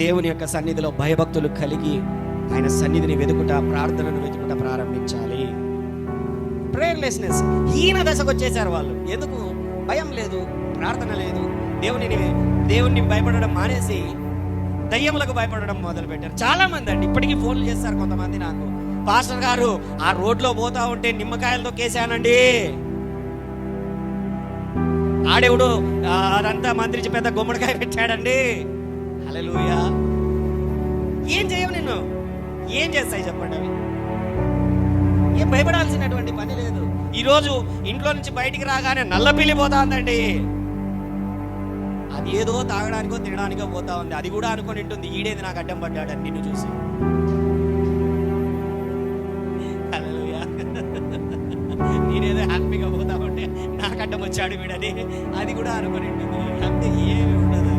దేవుని యొక్క సన్నిధిలో భయభక్తులు కలిగి ఆయన సన్నిధిని వెతుకుట, ప్రార్థనను వెతుకుట ప్రారంభించాలి. ప్రేయర్లెస్నెస్ హీన దశకు వచ్చేసారు వాళ్ళు. ఎందుకు? భయం లేదు, ప్రార్థన లేదు, దేవుణ్ణి భయపడడం మానేసి దయ్యములకు భయపడడం మొదలు పెట్టారు. చాలా మంది అండి ఇప్పటికీ ఫోన్లు చేస్తారు కొంతమంది నాకు, పాస్టర్ గారు ఆ రోడ్లో పోతా ఉంటే నిమ్మకాయలతో కేసానండి, ఆడెవడు అదంతా మంత్రించి పెద్ద గుమ్మడికాయ పెట్టాడండి. హల్లెలూయా. ఏం చేయవు, నిన్ను ఏం చేస్తాయి చెప్పండి? అవి ఏం భయపడాల్సినటువంటి పని లేదు. ఈరోజు ఇంట్లో నుంచి బయటికి రాగానే నల్ల పిల్లి పోతా ఉందండి. అది ఏదో తాగడానికో తినడానికో పోతా ఉంది. అది కూడా అనుకొని ఉంటుంది, ఈడేది నాకు అడ్డం పడ్డాడని నిన్ను చూసి. హల్లెలూయా. నేనేదో హ్యాపీగా పోతా ఉంటే నాకు అడ్డం వచ్చాడు వీడని అది కూడా అనుకొని ఉంటుంది. అంతే, ఏమి ఉండదు.